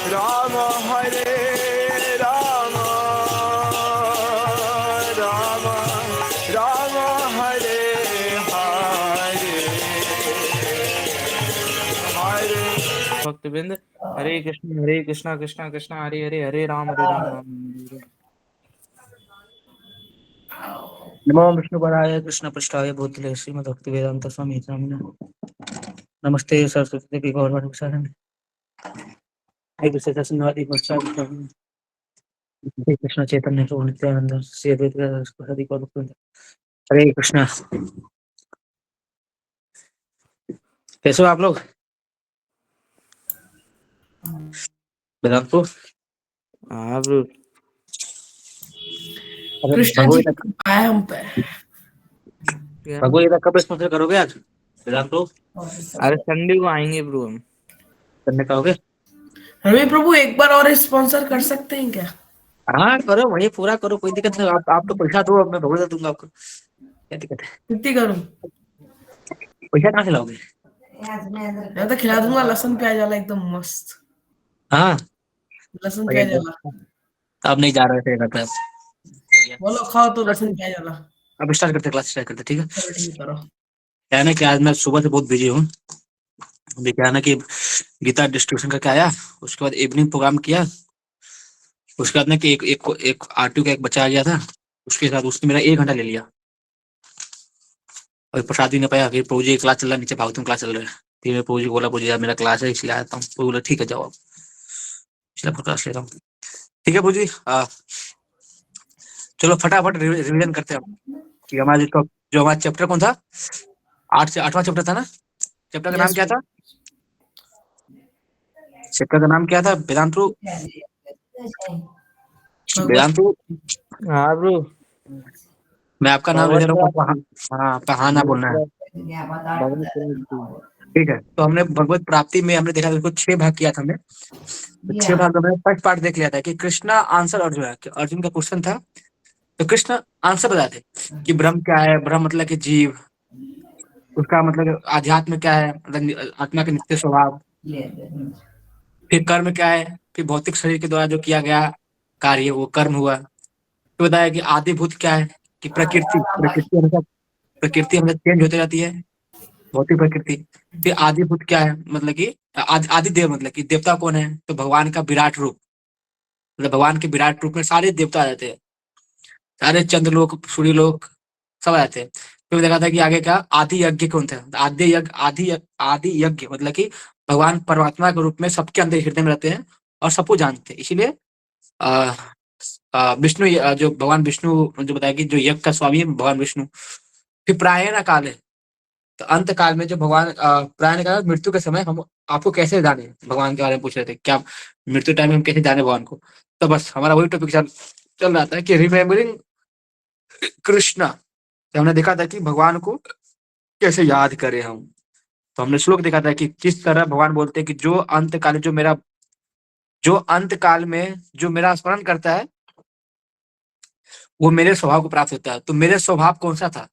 राम हरे राम राम राम हरे हरे हरे भक्तबिंद हरे कृष्णा कृष्णा कृष्णा हरे हरे हरे राम राम हरे हरे। नमो विष्णुपदाय कृष्ण पृष्ठाय भूतले श्रीमद् भक्तिवेदांत स्वामी नामिने नमस्ते सरस्वती देवी गौरवाणी प्रसारण एक दूसरे का सुनवादी कृष्ण चैतन्य प्रभु नित्यानंद श्री अद्वैत हरि गौर हरे कृष्णा। कैसे हो आप लोग? वेदांतपुर आप कृष्णा जी आए हम पे भगवत कब स्पॉन्सर करोगे आज वेदांतपुर? अरे संडे को आएंगे ब्रो, हम संडे का होगे। रवि प्रभु एक बार और स्पॉन्सर कर सकते हैं क्या? हाँ करो, वही पूरा करो, कोई दिक्कत नहीं। आप तो पैसा दो, मैं भगवत दूंगा आपको, क्या दिक्कत है? कितनी करूं? पैसा कहाँ से लाओगे? मैं तो खिला दूंगा लहसुन प्याज वाला एकदम मस्त। हाँ लहसुन प्याज वाला। अब नहीं जा रहे थे करता है। बोलो खाओ तो लहसुन प्याज वाला। अब स्टार्ट करते, क्लास स्टार्ट करते, ठीक है? चलो ठीक करो। क्या है ना कि आज मैं सुबह से बहुत बिजी हूँ। देखा है ना कि गीता डिस्ट्रीब्यूशन करके आया, उसके बाद इवनिंग प्रोग्राम किया, उसके बाद ना कि एक आरटीयू का एक बच्चा आ गया था, उसके साथ उसने मेरा 1 घंटा ले लिया और प्रसाद भी नहीं पाया। फिर प्रभु जी क्लास चल रहा है नीचे, भागवतम क्लास चल रहा है। फिर मैं प्रभु जी को बोला, प्रभु जी यार मेरा क्लास है इसलिए आता हूँ। तो बोला ठीक है जाओ आप, इसलिए आपका क्लास ले रहा हूँ। ठीक है प्रभु जी, चलो फटाफट रिवीजन करते हैं कि हमारा जो हमारा चैप्टर कौन था, 8 से 8वां चैप्टर था ना। चैप्टर का नाम क्या था? चैप्टर का नाम क्या था? वेदांतु वेदांतु। हाँ ब्रो, मैं आपका नाम ले रहा हूँ। हाँ हाँ ना बोलना है, ठीक है? तो हमने भगवत प्राप्ति में हमने देखा, उसको 6 भाग किया था हमने। तो 6 भाग में फर्स्ट पार्ट देख लिया था कि कृष्णा आंसर अर्जुन है, कि अर्जुन का क्वेश्चन था तो कृष्ण आंसर बताते कि ब्रह्म क्या है, ब्रह्म मतलब कि जीव, उसका मतलब आध्यात्म क्या है, मतलब आत्मा के नित्य स्वभाव, फिर कर्म क्या है, फिर भौतिक शरीर के द्वारा जो किया गया कार्य वो कर्म हुआ। फिर बताया कि आदिभूत क्या है, कि प्रकृति हमेशा चेंज होती रहती है, भौतिक प्रकृति। फिर आदिभूत क्या है, मतलब कि आदि देव, मतलब कि देवता कौन है, तो भगवान का विराट रूप, मतलब भगवान के विराट रूप में सारे देवता आ जाते हैं, सारे चंद्रलोक सूर्यलोक सब आ जाते हैं। फिर देखा था कि आगे का आदि यज्ञ कौन था, आदि यज्ञ मतलब कि भगवान परमात्मा के रूप में सबके अंदर हृदय में रहते हैं और सबको जानते हैं, इसीलिए विष्णु, जो भगवान विष्णु जो बताया कि जो यज्ञ का स्वामी है भगवान विष्णु। फिर प्रायण काल है, तो अंत काल में जो भगवान प्राण का मृत्यु के समय हम आपको कैसे जाने, भगवान के बारे में पूछ रहे थे, क्या मृत्यु टाइम में हम कैसे जाने भगवान को। तो बस हमारा वही टॉपिक चल रहा था कि रिमेम्बरिंग कृष्णा। तो हमने देखा था कि भगवान को कैसे याद करें हम। तो हमने श्लोक देखा था कि किस तरह भगवान बोलते हैं कि जो अंत काल में जो मेरा स्मरण करता है वो मेरे स्वभाव को प्राप्त होता है। तो मेरे स्वभाव कौन सा था?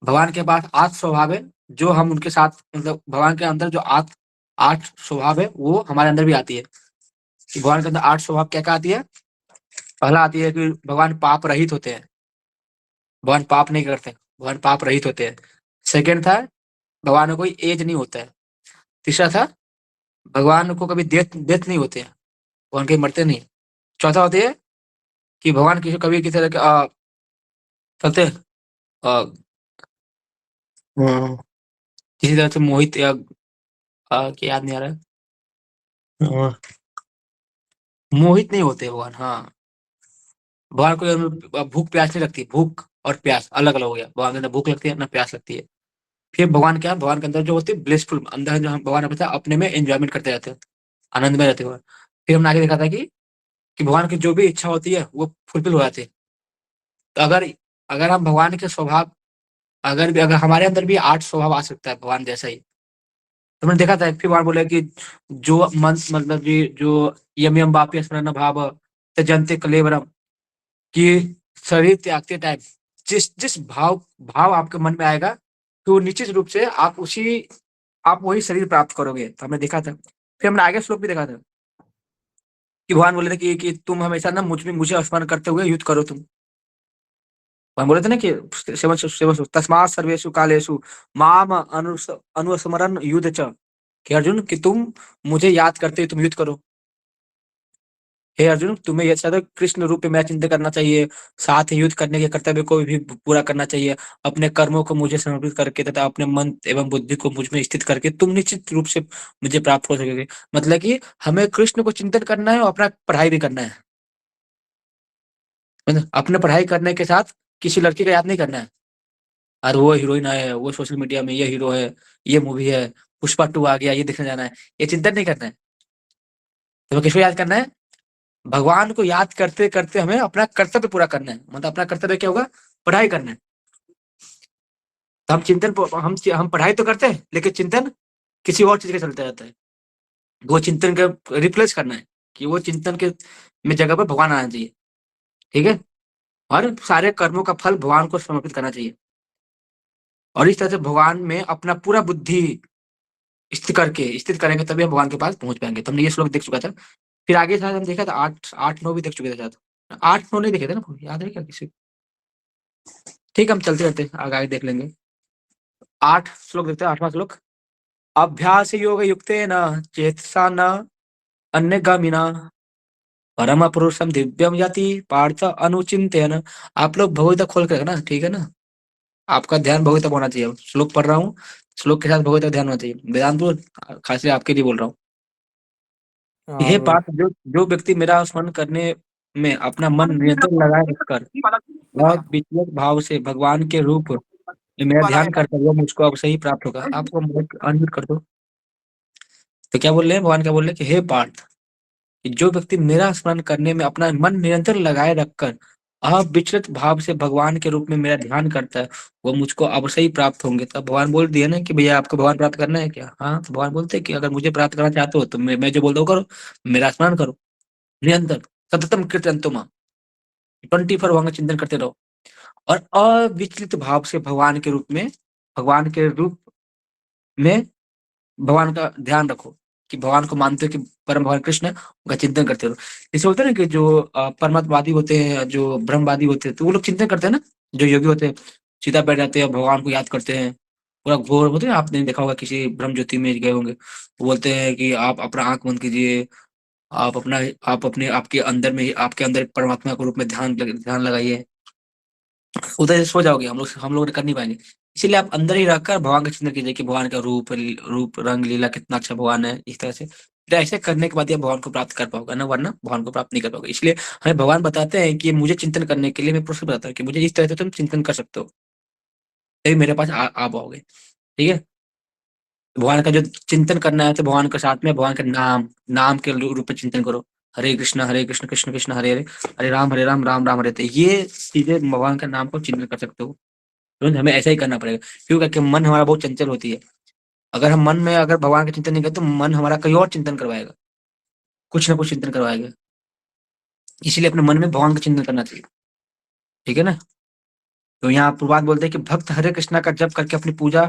भगवान के पास 8 स्वभाव है, जो हम उनके साथ, मतलब भगवान के अंदर जो 8 स्वभाव है वो हमारे अंदर भी आती है। भगवान के अंदर 8 स्वभाव क्या क्या आती है? पहला आती है कि भगवान पाप रहित होते हैं, भगवान पाप नहीं करते, भगवान पाप रहित होते हैं। सेकेंड था भगवान को कोई एज नहीं होता है। तीसरा था भगवान को कभी डेथ डेथ नहीं होते हैं, भगवान कभी मरते नहीं। चौथा होती है कि भगवान किसी कभी किसी तरह के चलते किसी तरह से मोहित या क्या याद नहीं आ रहा है, मोहित नहीं होते भगवान। हाँ, भगवान को भूख प्यास नहीं लगती, भूख और प्यास अलग अलग हो गया, भगवान के अंदर भूख लगती है ना प्यास लगती है। फिर भगवान क्या, भगवान के अंदर जो होती है ब्लिसफुल, अंदर जो हम भगवान हमेशा अपने में एंजॉयमेंट करते रहते हैं, आनंद में रहते हुए। फिर हमने आगे देखा था कि भगवान की जो भी इच्छा होती है वो फुलफिल हो जाती है। तो अगर अगर हम भगवान के स्वभाव, अगर हमारे अंदर भी 8 स्वभाव आ सकता है भगवान जैसा ही। तो मैंने देखा था फिर भगवान बोले कि जो मन मतलब जो यम यम वाप्य स्मरण भाव त्यजन्ते कलेवरम, कि शरीर त्यागते टाइम जिस जिस भाव भाव आपके मन में आएगा तो निश्चित रूप से आप उसी आप वही शरीर प्राप्त करोगे। तो हमने देखा था, फिर हमने आगे श्लोक भी देखा था कि भगवान बोले थे कि तुम हमेशा ना मुझे स्मरण करते हुए युद्ध करो तुम। हम बोले थे ना कि सेवन सेवन तस्मात् सर्वेषु कालेषु माम अनुस्मरण युद्ध च, कि अर्जुन कि तुम मुझे याद करते हुए तुम युद्ध करो। हे अर्जुन, तुम्हें यह सदैव कृष्ण रूप में मेरा चिंतन करना चाहिए, साथ ही युद्ध करने के कर्तव्य को भी पूरा करना चाहिए। अपने कर्मों को मुझे समर्पित करके तथा अपने मन एवं बुद्धि को मुझ में स्थित करके तुम निश्चित रूप से मुझे प्राप्त हो सकोगे। मतलब कि हमें कृष्ण को चिंतन करना है और अपना पढ़ाई भी करना है। मतलब अपने पढ़ाई करने के साथ किसी लड़की का याद नहीं करना है, और वो हीरोइन है, वो सोशल मीडिया में ये हीरो है, ये मूवी है, पुष्पा 2 आ गया, ये देखने जाना है, ये चिंतन नहीं करना है। तो किसको याद करना है? भगवान को याद करते करते हमें अपना कर्तव्य पूरा करना है। मतलब अपना कर्तव्य क्या होगा? पढ़ाई करना है। तो हम पढ़ाई तो करते हैं, लेकिन चिंतन किसी और चीज का चलता रहता है। वो चिंतन का रिप्लेस करना है, कि वो चिंतन के में जगह पर भगवान आना चाहिए। ठीक है, और सारे कर्मों का फल भगवान को समर्पित करना चाहिए, और इस तरह से भगवान में अपना पूरा बुद्धि स्थित करेंगे, तभी हम भगवान के पास पहुंच पाएंगे। तो हमने ये श्लोक देख चुका था। फिर आगे शायद हम देखा था 8 8 9 भी देख चुके थे शायद। 8 9 नहीं देखे थे ना, याद है क्या किसी को? ठीक है, हम चलते रहते आगे आगे देख लेंगे। 8 श्लोक देखते हैं, 8वां श्लोक। अभ्यास योग युक्ते न चेतसा न अन्य गामिना परम पुरुषम दिव्यम याति पार्थ अनुचिंतन। आप लोग भगवत खोल कर ना, ठीक है ना? आपका ध्यान भगवत होना चाहिए। श्लोक पढ़ रहा हूँ, श्लोक के साथ भगवत ध्यान होना चाहिए। वेदांत खास आपके लिए बोल रहा हूँ। हाँ हे ब्रो। पार्थ, जो जो व्यक्ति मेरा स्मरण करने में अपना मन निरंतर लगाए रखकर और विचलित भाव से भगवान के रूप में मेरा ध्यान करता हुआ मुझको अब सही प्राप्त होगा। आपको अनम्यूट कर दो। तो क्या बोल रहे हैं भगवान? क्या बोल रहे हैं कि हे पार्थ, कि जो व्यक्ति मेरा स्मरण करने में अपना मन निरंतर लगाए रखकर अविचलित भाव से भगवान के रूप में मेरा ध्यान करता है, वो मुझको अवश्य ही प्राप्त होंगे। तब भगवान बोल दिया ना कि भैया आपको भगवान प्राप्त करना है क्या? हाँ, तो भगवान बोलते हैं कि अगर मुझे प्राप्त करना चाहते हो तो मैं जो बोलता हूँ करो, मेरा स्मरण करो निरंतर, सततम कीर्तन तुम 24 भगवान का चिंतन करते रहो, और अविचलित भाव से भगवान के रूप में भगवान का ध्यान रखो, कि भगवान को मानते हो कि परम भगवान कृष्ण है, उनका चिंतन करते रहो। जैसे होता है ना कि जो परमात्मवादी होते हैं, जो ब्रह्मवादी होते हैं, तो वो लोग चिंतन करते हैं ना। जो योगी होते हैं, सीधा बैठ जाते हैं, भगवान को याद करते हैं, पूरा घोर होते हैं। आपने देखा होगा, किसी ब्रह्म ज्योति में गए होंगे, वो बोलते हैं कि आप अपना आंख बंद कीजिए, आप अपने आपके अंदर में आपके अंदर परमात्मा के रूप में ध्यान लगाइए, उधर से सो जाओगे। हम लोग कर नहीं पाएंगे। इसीलिए आप अंदर ही रहकर भगवान का चिंतन कीजिए कि भगवान का रूप रंग लीला कितना अच्छा भगवान है। इस तरह से फिर ऐसे करने के बाद ही आप भगवान को प्राप्त कर पाओगे ना, वरना भगवान को प्राप्त नहीं कर पाओगे। इसलिए हमें भगवान बताते हैं कि मुझे चिंतन करने के लिए मैं प्रोसेस बताता हूँ कि मुझे इस तरह से तुम चिंतन कर सकते हो, तभी मेरे पास आ पाओगे। ठीक है, भगवान का जो चिंतन करना है, तो भगवान के साथ में भगवान का नाम के रूप में चिंतन करो। हरे कृष्ण कृष्ण कृष्ण हरे हरे, हरे राम राम राम हरे हरे। तो ये सीधे भगवान का नाम को चिंतन कर सकते हो। तुरंत हमें ऐसा ही करना पड़ेगा, क्यों? करके मन हमारा बहुत चंचल होती है। अगर हम मन में अगर भगवान का चिंतन नहीं करें, तो मन हमारा कहीं और चिंतन करवाएगा, कुछ ना कुछ चिंतन करवाएगा। इसीलिए अपने मन में भगवान का चिंतन करना चाहिए। ठीक है ना? तो यहाँ प्रभुपाद बोलते हैं कि भक्त हरे कृष्णा का जप करके अपनी पूजा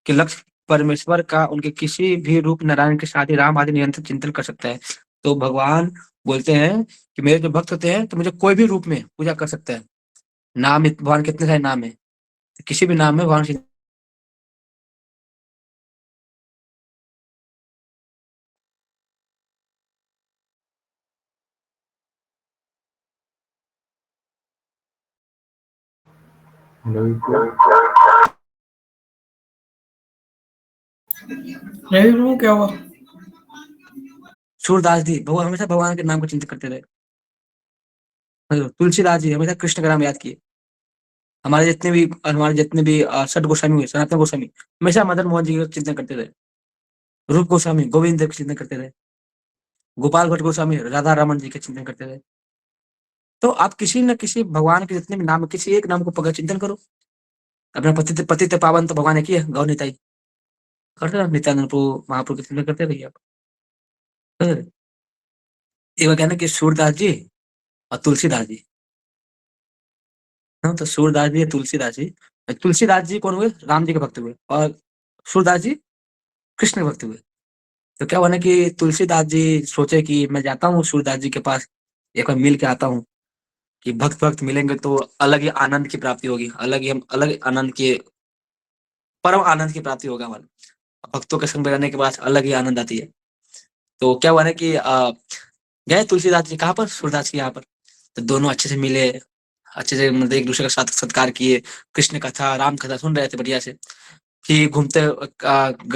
के लक्ष्य परमेश्वर का उनके किसी भी रूप नारायण के साथ ही राम आदि निरंतर चिंतन कर सकता है। तो भगवान बोलते हैं कि मेरे जो भक्त होते हैं, तो मुझे कोई भी रूप में पूजा कर सकता है। भगवान कितने सारे नाम है, किसी भी नाम में भगवान रवि ब्रो क्या हुआ? सूरदास जी भगवान हमेशा भगवान के नाम को चिंतन करते रहे। तुलसीदास जी हमेशा कृष्ण का नाम याद किए। हमारे जितने भी षट गोस्वामी हुए, सनातन गोस्वामी हमेशा मदन मोहन जी का चिंतन करते रहे। रूप गोस्वामी गोविंद देव का चिंतन करते रहे। गोपाल भट्ट गोस्वामी राधा रमन जी का चिंतन करते रहे। तो आप किसी न किसी भगवान के जितने भी नाम, किसी एक नाम को पकड़ चिंतन करो। अपना पतित पावन तो भगवान एक ही है, गौ निताई। करते रहो, नित्यानंद प्रभु महाप्रभु का चिंतन करते रहिए आप। करते रहिए। एक बार कहना कि सूरदास जी और तुलसीदास जी। हाँ, तो सूरदास जी, तुलसीदास जी। तुलसीदास जी कौन हुए? राम जी के भक्त हुए। और सूरदास जी कृष्ण भक्त हुए। तो क्या हुआ ना कि तुलसीदास जी सोचे कि मैं जाता हूँ सूरदास जी के पास, एक बार मिल के आता हूँ, कि भक्त भक्त मिलेंगे तो अलग ही आनंद की प्राप्ति होगी, अलग ही हम अलग आनंद के परम आनंद की प्राप्ति होगा हमारे। भक्तों के संग में रहने के बाद अलग ही आनंद आती है। तो क्या हुआ ना कि गए तुलसीदास जी कहाँ पर, सूरदास जी यहाँ पर। तो दोनों अच्छे से मिले, अच्छे से मतलब एक दूसरे का साथ सत्कार किए, कृष्ण कथा राम कथा सुन रहे थे बढ़िया से। फिर घूमते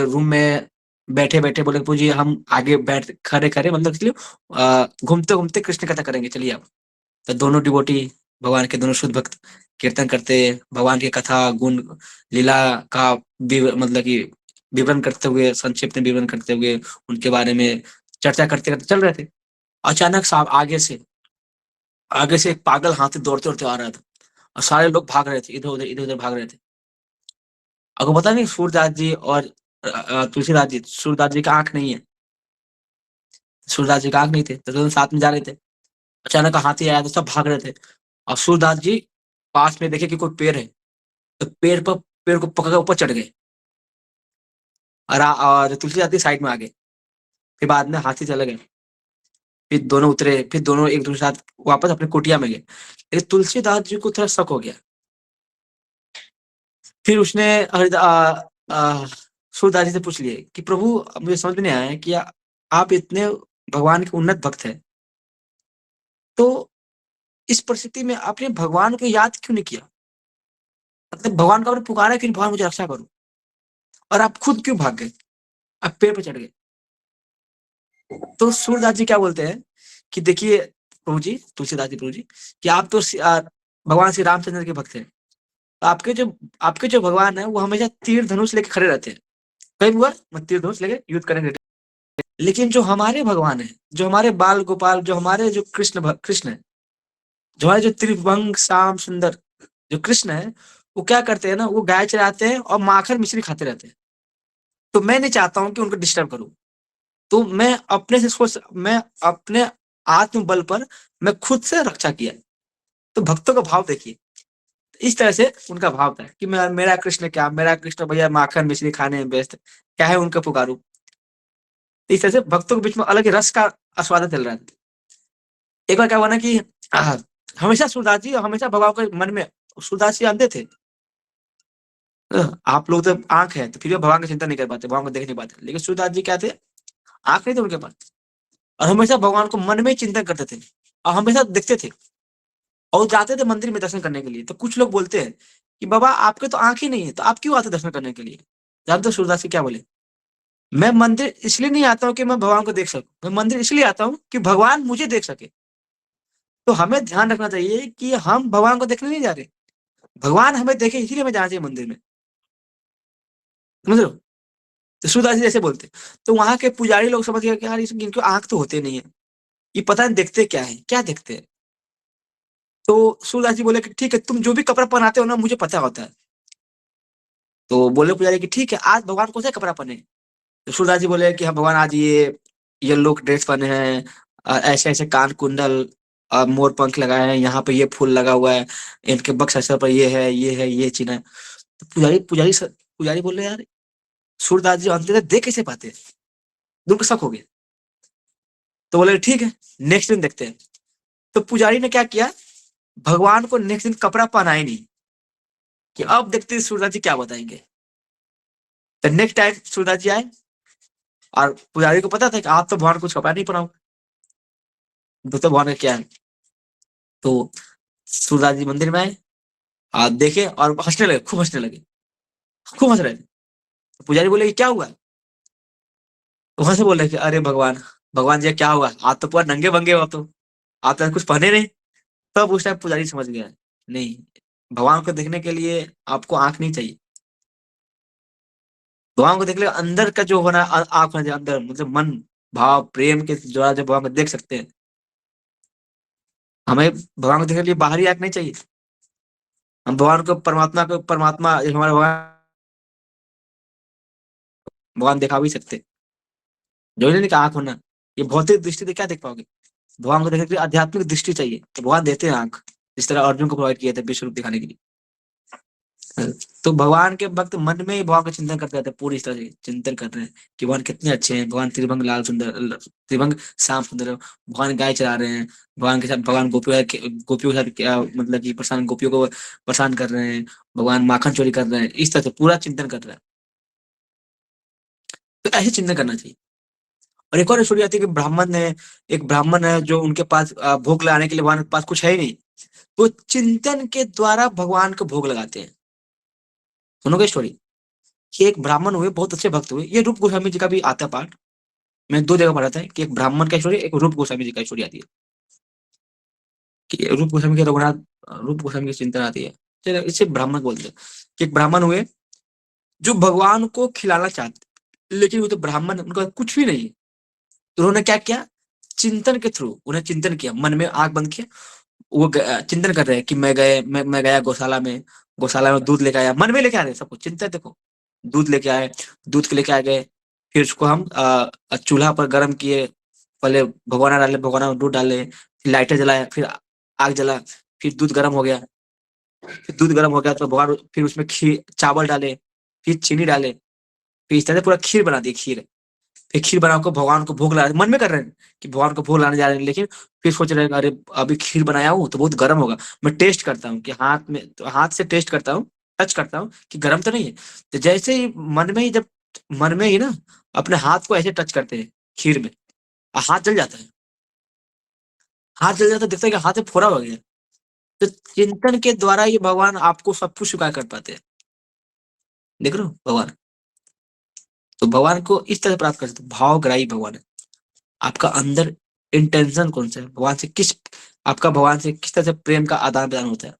रूम में बैठे बैठे बोले प्रभु जी हम आगे बैठ खड़े खड़े मतलब इसलिए घूमते घूमते कृष्ण कथा करेंगे, चलिए आप। तो दोनों डिवोटी भगवान के दोनों शुद्ध भक्त कीर्तन करते, भगवान की कथा गुण लीला का मतलब कि विवरण करते हुए, संक्षिप्त में विवरण करते हुए उनके बारे में चर्चा करते करते चल रहे थे। अचानक साहब आगे से एक पागल हाथी दौड़ते दौड़ते आ रहा था, और सारे लोग भाग रहे थे, इधर उधर भाग रहे थे। आपको पता नहीं सूरदास जी और तुलसीदास जी, सूरदास जी का आंख नहीं है, सूरदास जी का आंख नहीं थे, तो दोनों साथ में जा रहे थे। अचानक हाथी आया तो सब भाग रहे थे, और सूरदास जी पास में देखे कि कोई पेड़ है, तो पेड़ को पकड़ कर ऊपर चढ़ गए, और तुलसीदास जी साइड में आ गए। फिर बाद में हाथी चले गए, फिर दोनों उतरे, फिर दोनों एक दूसरे के साथ वापस अपनी कुटिया में गए। लेकिन तुलसीदास जी को थोड़ा शक हो गया। फिर उसने सूरदास जी से पूछ लिए कि प्रभु मुझे समझ में नहीं आया है कि आप इतने भगवान के उन्नत भक्त हैं, तो इस परिस्थिति में आपने भगवान को याद क्यों नहीं किया? मतलब भगवान को आपने पुकारा कि भगवान मुझे रक्षा करो, और आप खुद क्यों भाग गए, आप पेड़ पे चढ़ गए? तो सूरदास जी क्या बोलते हैं कि देखिए प्रभु जी, तुलसीदास जी प्रभु जी, कि आप तो भगवान श्री रामचंद्र के भक्त हैं। आपके जो भगवान है वो हमेशा तीर धनुष लेके खड़े रहते हैं, कई हुआ मैं तीर धनुष लेके युद्ध करेंगे। लेकिन जो हमारे भगवान है, जो हमारे बाल गोपाल, जो हमारे जो कृष्ण है, जो हमारे जो त्रिभंग श्याम सुंदर जो कृष्ण है, वो क्या करते हैं ना, वो गाय चराते हैं और माखन मिश्री खाते रहते हैं। तो मैं नहीं चाहता हूँ कि उनको डिस्टर्ब करूँ। तो मैं अपने आत्म बल पर मैं खुद से रक्षा किया। तो भक्तों का भाव देखिए, इस तरह से उनका भाव था कि मेरा कृष्ण क्या, मेरा कृष्ण भैया माखन मिश्री खाने में व्यस्त है, क्या है उनका पुकारू। तो इस तरह से भक्तों के बीच में अलग ही रस का आस्वादन चल रहा था। एक बार क्या हुआ ना कि आह, हमेशा सूरदास जी हमेशा भगवान के मन में, सूरदास जी अंधे थे। आप लोग तो आंख है तो फिर भी भगवान की चिंता नहीं कर पाते, भगवान को देख नहीं पाते, लेकिन सूरदास जी क्या थे, आंख नहीं थे उनके पास, और हमेशा भगवान को मन में ही चिंतन करते थे, और हमेशा देखते थे, और जाते थे मंदिर में दर्शन करने के लिए। तो कुछ लोग बोलते हैं कि बाबा आपके तो आंख ही नहीं है, तो आप क्यों आते दर्शन करने के लिए? जानते हो सूरदास जी क्या बोले? मैं मंदिर इसलिए नहीं आता हूँ कि मैं भगवान को देख सकूं, मैं मंदिर इसलिए आता हूँ कि भगवान मुझे देख सके। तो हमें ध्यान रखना चाहिए कि हम भगवान को देखने नहीं जा रहे, भगवान हमें देखे इसीलिए हमें जाना चाहिए मंदिर में, समझ रहे हो? तो सूरदास जी जैसे बोलते, तो वहां के पुजारी लोग समझ गए कि यार इनके आंख तो होते नहीं है, ये पता नहीं देखते क्या है, क्या देखते हैं। तो सूरदास जी बोले कि ठीक है, तुम जो भी कपड़ा पहनाते हो ना मुझे पता होता है। तो बोले पुजारी कि ठीक है, आज भगवान कौन सा कपड़ा पहने? तो सूरदास जी बोले कि हाँ भगवान आज ये येलो ड्रेस पहने हैं, ऐसे ऐसे कान कुंडल, मोर पंख लगाए हैं, यहाँ पे ये फूल लगा हुआ है, इनके बक्स ऐसा पर ये है, ये है, ये चिन्ह है। तो पुजारी बोले यार सूरदास जी अंत देख कैसे पाते हैं? उनको शक हो गया। तो बोले ठीक है, नेक्स्ट दिन देखते हैं। तो पुजारी ने क्या किया, भगवान को नेक्स्ट दिन कपड़ा पहना ही नहीं, कि अब देखते हैं सूरदास जी क्या बताएंगे। तो नेक्स्ट टाइम सूरदास जी आए, और पुजारी को पता था कि आप तो भगवान को कुछ कपड़ा नहीं पहनाओ, तो भगवान का क्या है। तो सूरदास जी मंदिर में आए, देखे और हंसने लगे, खूब हंसने लगे, खूब हंस रहे थे। तो पुजारी बोले कि क्या हुआ? तो वहां से बोले कि अरे भगवान, भगवान जी क्या हुआ, आप तो पूरा नंगे भंगे हो, तो आप तो कुछ पहने नहीं। तब उस टाइम पुजारी समझ गया, नहीं, भगवान को देखने के लिए आपको आंख नहीं चाहिए, भगवान को देखने के लिए अंदर का जो होना आंख होना चाहिए, अंदर मतलब मन भाव प्रेम के द्वारा जब भगवान को देख सकते हैं। हमें भगवान को देखने के लिए बाहरी आंख नहीं चाहिए, हम भगवान को परमात्मा हमारे भगवान दिखा भी सकते, जो नहीं का आंख होना, ये भौतिक दृष्टि से क्या देख पाओगे? भगवान को देखने के लिए आध्यात्मिक दृष्टि चाहिए, तो भगवान देते हैं आंख, जिस तरह अर्जुन को प्रोवाइड किया था विश्व रूप दिखाने के लिए। तो भगवान के भक्त मन में ही भगवान का चिंतन करते रहते हैं, पूरी तरह से चिंतन कर रहे हैं कि भगवान कितने अच्छे हैं, भगवान त्रिभंग लाल सुंदर, त्रिभंग श्याम सुंदर है, भगवान गाय चरा रहे हैं, भगवान के साथ भगवान गोपियों के साथ क्या मतलब कि परेशान, गोपियों को परेशान कर रहे हैं, भगवान माखन चोरी कर रहे हैं, इस तरह से पूरा चिंतन कर रहे हैं। तो ऐसे चिंतन करना चाहिए। और एक और स्टोरी आती है कि एक ब्राह्मण है जो उनके पास भोग लगाने के लिए भगवान के पास कुछ है ही नहीं, तो चिंतन के द्वारा भगवान को भोग लगाते हैं। सुनोगे स्टोरी कि एक ब्राह्मण हुए, बहुत अच्छे भक्त हुए, ये रूप गोस्वामी जी का भी आता है पाठ। मैं 2 जगह पढ़ा था कि एक ब्राह्मण का स्टोरी, एक रूप गोस्वामी जी का स्टोरी आती है कि रूप गोस्वामी के रघुनाथ, रूप गोस्वामी की चिंतन आती है। चलो इसे ब्राह्मण बोलते हैं कि एक ब्राह्मण हुए जो भगवान को खिलाना चाहते, लेकिन वो तो ब्राह्मण, उनका कुछ भी नहीं है। तो उन्होंने क्या किया, चिंतन के थ्रू उन्हें चिंतन किया, मन में आंख बंद किया, वो चिंतन कर रहे हैं कि मैं गया गौशाला में, गौशाला में दूध लेके आया, मन में लेके आ रहे हैं सब कुछ, चिंता देखो, दूध लेके आए, दूध के लेके आ गए, फिर उसको हम चूल्हा पर गर्म किए, पहले भगोना डाले, भगोना में दूध डाले, फिर लाइटर जलाया, फिर आग जला, फिर दूध गर्म हो गया, फिर दूध गर्म हो गया तो भगवान फिर उसमें खीर चावल डाले, फिर चीनी डाले, फिर इस तरह से पूरा खीर बना दी, खीर। फिर खीर बना के भगवान को भोग ला मन में कर रहे हैं कि भगवान को भोग लाने जा रहे हैं, लेकिन फिर सोच रहे हैं अरे अभी खीर बनाया हूँ तो बहुत गर्म होगा, मैं टेस्ट करता हूँ कि हाथ में, तो हाथ से टेस्ट करता हूँ, टच करता हूँ कि गर्म तो नहीं है। तो जैसे ही मन में ही, जब मन में ही ना अपने हाथ को ऐसे टच करते हैं खीर में, हाथ जल जाता है, हाथ जल जाता है, दिखता है कि हाथ में फोड़ा हो गया। तो चिंतन के द्वारा ये भगवान आपको सब कुछ स्वीकार कर पाते हैं। देख रहे हो भगवान, तो भगवान को इस तरह से प्राप्त कर सकते हो, भावग्राही भगवान है। आपका अंदर इंटेंशन कौन सा है, भगवान से किस, आपका भगवान से किस तरह से प्रेम का आदान प्रदान होता है।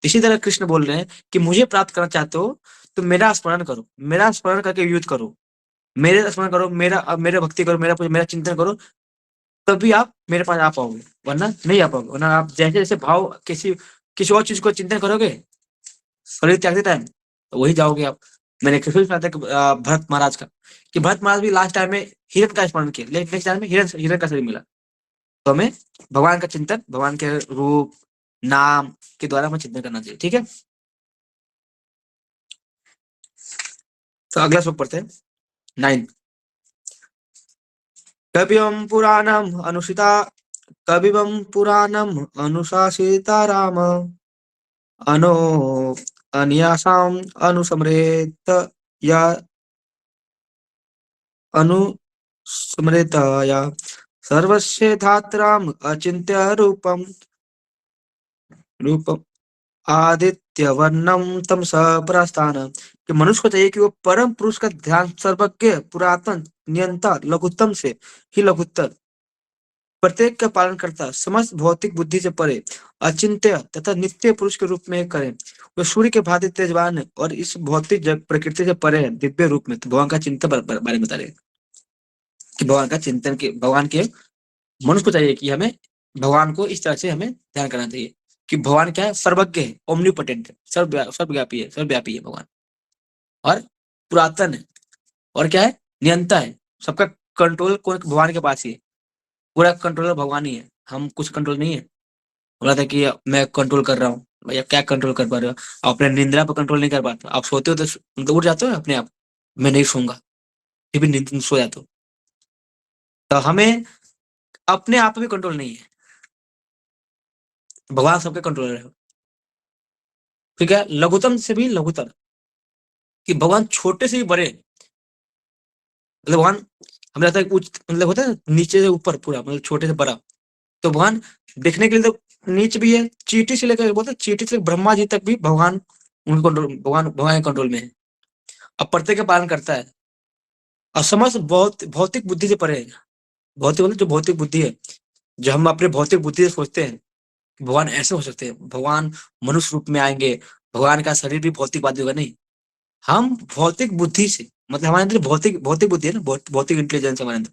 इसी तरह कृष्ण बोल रहे हैं कि मुझे प्राप्त करना चाहते हो तो मेरा स्मरण करो, मेरा स्मरण करके युद्ध करो, मेरे स्मरण करो, मेरे भक्ति करो, मेरा चिंतन करो, तभी आप मेरे पास आ पाओगे, वरना नहीं आ पाओगे। वरना आप जैसे जैसे भाव किसी किसी और चीज को चिंतन करोगे, शरीर त्यागते टाइम, तो वही जाओगे आप। मैंने कृष्ण सुना था कि, भरत महाराज का, कि भरत महाराज भी लास्ट टाइम में हिरण का स्मरण किया, लेकिन नेक्स्ट टाइम में हिरण हिरण का शरीर मिला। तो हमें भगवान का चिंतन, भगवान के रूप नाम के द्वारा हमें चिंतन करना चाहिए। ठीक है, तो अगला श्लोक पढ़ते हैं, 9। कवियं पुराणम अनुसिता, कविवं पुराणम अनुशासिता राम, अनो अन्यासाम अनुसमरेत या अनुस्मरेत या सर्वस्य धात्राम अचिंत्य रूपम, रूपम आदित्यवर्णम तम प्रस्थान, कि मनुष्य को चाहिए कि वो परम पुरुष का ध्यान, सर्वज्ञ पुरातन नियंता लघुत्तम से ही लघुत्तर, प्रत्येक का पालन करता, समस्त भौतिक बुद्धि से परे, अचिंत्य तथा नित्य पुरुष के रूप में करें। वो सूर्य के भांति तेजवान है और इस भौतिक प्रकृति से परे है दिव्य रूप में। तो भगवान का चिंतन बारे में बता रहे हैं कि भगवान का चिंतन के, भगवान के मनुष्य को चाहिए कि हमें भगवान को इस तरह से हमें ध्यान करना चाहिए कि भगवान क्या है, सर्वज्ञ है, ओमनीपोटेंट है, सर्वव्यापी है, सर्वव्यापी है भगवान, और पुरातन है, और क्या है, नियंता है। सबका कंट्रोल कौन, भगवान के पास ही है, पूरा कंट्रोलर भगवान ही है, हम कुछ कंट्रोल नहीं है। बोला था कि मैं कंट्रोल कर रहा हूँ, भैया क्या कंट्रोल कर पा रहे हो आप, अपने निंद्रा पर कंट्रोल नहीं कर पाते, आप सोते हो तो उठ जाते हो अपने आप, मैं नहीं सोऊंगा, फिर भी नींद सो जाते हो। तो हमें अपने आप पे भी कंट्रोल नहीं है, भगवान सबके कंट्रोलर है। ठीक है, लघुतम से भी लघुतर, कि भगवान छोटे से भी बड़े, मतलब भगवान हमें लगता है कि उच्च, मतलब होता है ना, नीचे से ऊपर पूरा, मतलब छोटे से बड़ा। तो भगवान देखने के लिए तो नीच भी है, चींटी से लेकर, बोलते हैं, चींटी से ब्रह्मा जी तक भी भगवान उनके कंट्रोल, भगवान भगवान के कंट्रोल में है, अब प्रत्येक का पालन करता है, और समस्त बहुत भौतिक बुद्धि से परे है। भौतिक मतलब जो भौतिक बुद्धि है, जो हम अपने भौतिक बुद्धि से सोचते हैं भगवान ऐसे हो सकते हैं, भगवान मनुष्य रूप में आएंगे, भगवान का शरीर भी भौतिकवादी होगा, नहीं। हम भौतिक बुद्धि से, मतलब हमारे अंदर भौतिक भौतिक बुद्धि है ना, भौतिक इंटेलिजेंस हमारे अंदर,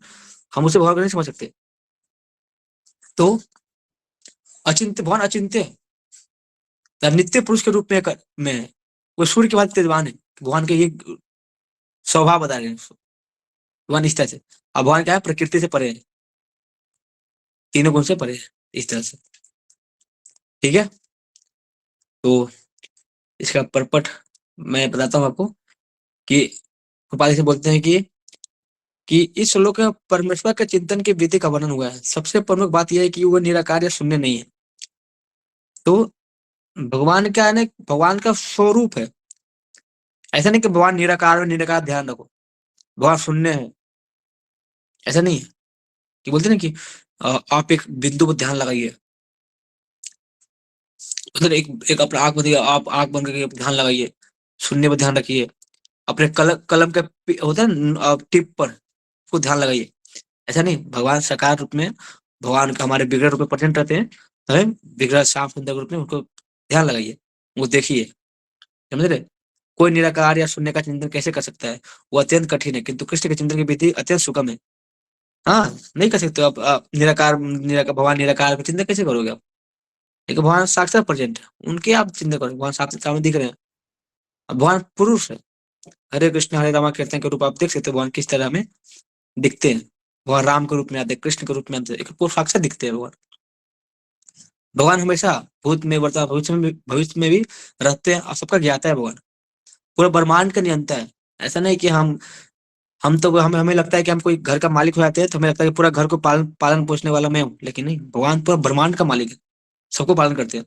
हम उसे भगवान को नहीं समझ सकते। तो अचिंत्य, भगवान अचिंत्य है, या नित्य पुरुष के रूप में में है, वो सूर्य के बाद तेजवान है। भगवान के ये स्वभाव बता रहे हैं, भगवान इस तरह से। अब भगवान क्या है, प्रकृति से परे है, तीनों गुण से परे है, इस तरह से। ठीक है, तो इसका परपट मैं बताता हूँ आपको कि गोपाल जी से बोलते हैं कि इस श्लोक में परमेश्वर के चिंतन की विधि का वर्णन हुआ है। सबसे प्रमुख बात यह है कि वो निराकार या शून्य नहीं है। तो भगवान क्या है ना, भगवान का स्वरूप है। ऐसा नहीं कि भगवान निराकार और निराकार ध्यान रखो, भगवान शून्य है, ऐसा नहीं है। कि बोलते हैं ना कि आप एक बिंदु पर ध्यान लगाइए, मतलब एक एक अपना आंख बंद, आप आंख बंद करके ध्यान लगाइए, शून्य पर ध्यान रखिए, अपने कलम के होता है टिप पर उसको ध्यान लगाइए। ऐसा नहीं, भगवान साकार रूप में, भगवान का हमारे विग्रह रूप में प्रेजेंट रहते हैं। हमें विग्रह साफ सुंदर रूप में उनको ध्यान लगाइए, वो देखिए, समझ रहे। कोई निराकार या शून्य का चिंतन कैसे कर सकता है, वो अत्यंत कठिन है, किंतु कृष्ण के चिंतन की विधि अत्यंत सुगम है। हाँ, नहीं कर सकते हो आप निराकार निराकार भगवान निराकार का चिंतन कैसे करोगे आप। लेकिन भगवान साक्षात प्रेजेंट है, उनके आप चिंतन करो, भगवान साक्षात सामने दिख रहे हैं। अब भगवान पुरुष है, हरे कृष्ण हरे रामा कीर्तन के रूप आप देख सकते हो भगवान किस तरह हमें दिखते हैं। भगवान राम के रूप में आते हैं, कृष्ण के रूप में आते हैं, एक वो साक्षात दिखते हैं भगवान। भगवान हमेशा भूत में वर्तमान भविष्य में भी रहते हैं और सबका ज्ञाता है भगवान, पूरा ब्रह्मांड का नियंता है। ऐसा नहीं कि हम तो हमें हमें लगता है कि हम कोई घर का मालिक हो जाते हैं तो हमें लगता है कि पूरा घर को पालन पालन पोषने वाला मैं हूँ, लेकिन नहीं, भगवान पूरा ब्रह्मांड का मालिक है, सबको पालन करते हैं,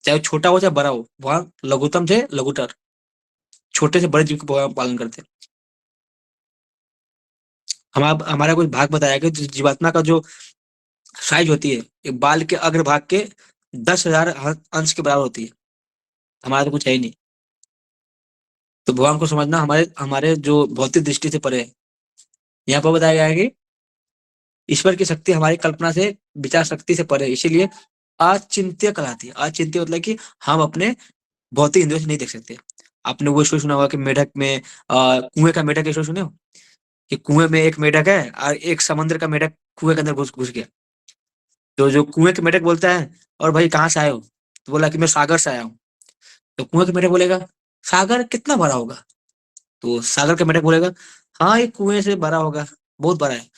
चाहे वो छोटा हो चाहे बड़ा हो। भगवान लघुतम से लघुतर, छोटे से बड़े जीव को भगवान पालन करते हैं। हमारा कुछ भाग बताया कि जीवात्मा का जो साइज होती है, एक बाल के अग्रभाग के 10,000 अंश के बराबर होती है। हमारा तो कुछ है ही नहीं। तो भगवान को समझना हमारे हमारे जो भौतिक दृष्टि से परे है। यहाँ पर बताया गया है कि ईश्वर की शक्ति हमारी कल्पना से, विचार शक्ति से परे है, इसीलिए अचिंत्य कहलाती है। अचिंत्य मतलब कि हम अपने भौतिक इंद्रियों से नहीं देख सकते। आपने वो स्टोरी सुना होगा कि मेढक में कुएं का मेढक, स्टोरी सुने हो कि कुएं में एक मेढक है और एक समुद्र का मेढक कुएं के अंदर घुस घुस गया। तो जो कुएं के मेढक बोलता है, और भाई कहाँ से आए हो, तो बोला कि मैं सागर से आया हूँ। तो कुएं के मेढक बोलेगा, सागर कितना बड़ा होगा। तो सागर के मेढक बोलेगा, हाँ ये कुएं से बड़ा होगा, बहुत बड़ा है।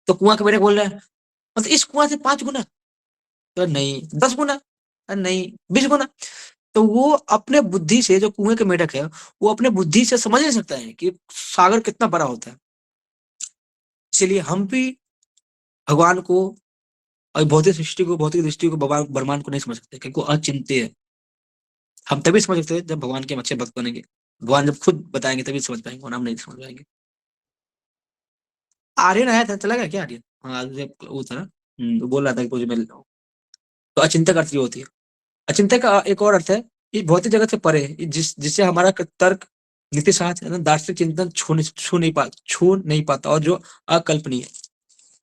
तो कुआं के मेढक बोल रहा है, मतलब इस कुआं से 5 गुना, तो नहीं 10 गुना, नहीं 20 गुना। तो वो अपने बुद्धि से, जो कुएं के मेढक है, वो अपने बुद्धि से समझ नहीं सकता है कि सागर कितना बड़ा होता है। इसीलिए हम भी भगवान को और भौतिक सृष्टि को, भौतिक दृष्टि को, भगवान ब्रह्मांड को नहीं समझ सकते, क्योंकि वो अचिंत्य है। हम तभी समझ सकते हैं जब भगवान के हम अच्छे भक्त बनेंगे। भगवान जब खुद बताएंगे तभी समझ पाएंगे, वरना हम नहीं समझ पाएंगे। आर्यन आया था, चला गया क्या आर्यन? हाँ वो था ना, वो बोल रहा था कि मुझे मिल रहा हूँ। तो अचिंतक अर्थ ये होती है। अचिंतक का एक और अर्थ है, ये भौतिक जगत से परे है, जिससे हमारा तर्क, नीति शास्त्र, दार्शनिक चिंतन छू नहीं पाता, और जो अकल्पनीय है,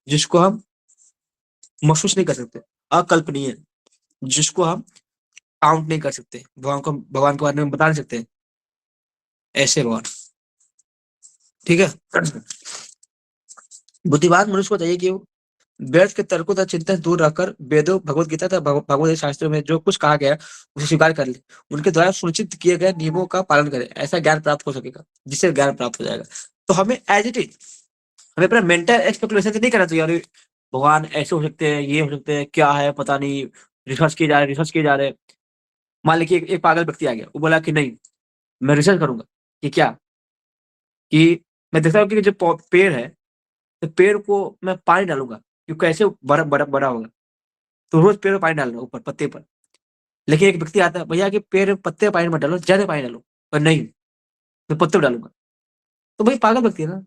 जिसको हम महसूस नहीं कर सकते, अकल्पनीय है, जिसको हम काउंट नहीं कर सकते, भगवान के बारे में बता नहीं सकते, ऐसे भगवान। ठीक है। बुद्धिमान मनुष्य को चाहिए कि वो व्यर्थ के तर्कों तथा चिंतन से दूर रहकर वेदों, भगवत गीता तथा भगवत शास्त्रों में जो कुछ कहा गया है उसे स्वीकार कर ले, उनके द्वारा सुनिश्चित किए गए नियमों का पालन करे, ऐसा ज्ञान प्राप्त हो सकेगा, जिससे ज्ञान प्राप्त हो जाएगा। तो हमें एज इट इज, हमें अपना मेंटल एक्सपेक्टेशन से नहीं करना चाहिए, अरे भगवान ऐसे हो सकते हैं, ये हो सकते हैं, क्या है पता नहीं, रिसर्च किए जा रहे हैं। मान लीजिए एक पागल व्यक्ति आ गया, वो बोला कि नहीं, मैं रिसर्च करूंगा कि क्या, कि मैं देखता हूँ कि जो पेड़ है, तो पेड़ को मैं पानी डालूंगा कि कैसे बड़ा बड़ा बड़ा होगा। तो रोज पेड़ में पानी डाल रहा हूँ, ऊपर पत्ते पर। लेकिन एक व्यक्ति आता है, भैया कि पेड़ में पत्ते पर पानी मत डालो, ज्यादा पानी डालो। पर नहीं, मैं पत्ते पर डालूंगा। तो भाई पागल व्यक्ति है ना,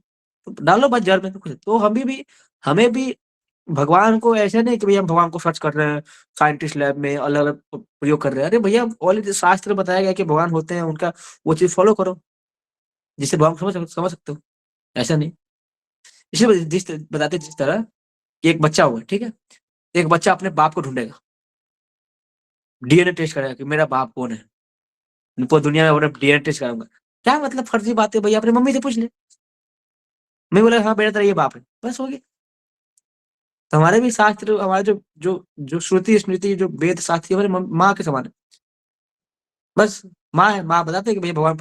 तो डालो बस जड़ में, तो कुछ। तो हमें भी भगवान को ऐसे नहीं कि भैया हम भगवान को सर्च कर रहे हैं, साइंटिस्ट लैब में अलग अलग प्रयोग कर रहे हैं। अरे भैया ऑलरेडी शास्त्र में बताया गया कि भगवान होते हैं, उनका वो चीज फॉलो करो, जिससे भगवान को समझ सकते हो। ऐसा नहीं, इसलिए बताते जिस तरह कि एक बच्चा हुआ, ठीक है, एक बच्चा अपने बाप को ढूंढेगा, डीएनए टेस्ट करेगा कि मेरा बाप कौन है, पूरी दुनिया में अपना डीएनए टेस्ट कराऊंगा। क्या मतलब फर्जी बात है भैया, अपनी मम्मी से पूछ ले। मैं बोला हाँ बेटा तेरा ये बाप है, बस हो गया। तो हमारे भी शास्त्र, हमारे जो जो जो श्रुति स्मृति, जो वेद शास्त्री, हमारे माँ के समान है। बस माँ है, माँ बताते हैं कि भैया भगवान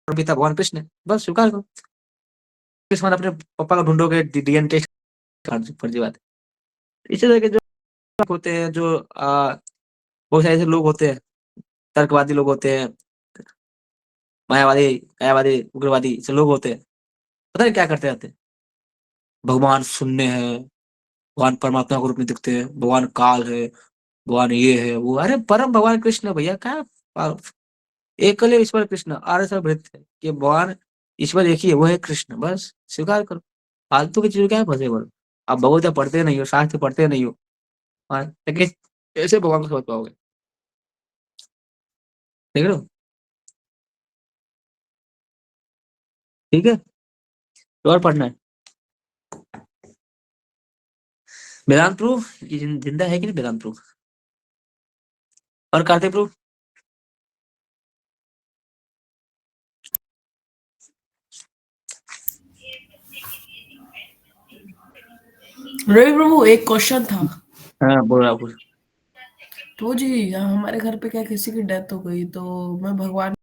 पिता भगवान कृष्ण है, बस स्वीकार करो। के समान अपने पापा को ढूंढोगे, डीएनए टेस्ट, फर्जी बात है। इसी तरह के जो होते हैं, जो बहुत सारे ऐसे लोग होते हैं, तर्कवादी लोग होते हैं, मायावादी, कायावादी, उग्रवादी से लोग होते हैं, पता नहीं क्या करते रहते हैं। भगवान शून्य है, भगवान परमात्मा के रूप में दिखते हैं, भगवान काल है, भगवान ये है वो। अरे परम भगवान कृष्ण है भैया, क्या एकल ईश्वर कृष्ण आर्य सर्वभृत है कि भगवान ईश्वर एक ही है, वो है कृष्ण, बस स्वीकार करो। फालतू की चीजों क्या फंसे बोलो। आप भगवत गीता पढ़ते नहीं हो, शास्त्र पढ़ते नहीं हो, हाँ, तो कैसे भगवान को समझ पाओगे? देख रहे हो? ठीक है, तो और पढ़ना है। वेदांत प्रूफ ये जिंदा है कि नहीं वेदांत प्रूफ? और कार्तिक प्रूफ? रवि प्रभु एक क्वेश्चन था। हाँ बोल रहा कुछ। तो जी हमारे घर पे क्या किसी की डेथ हो गई तो मैं भगवान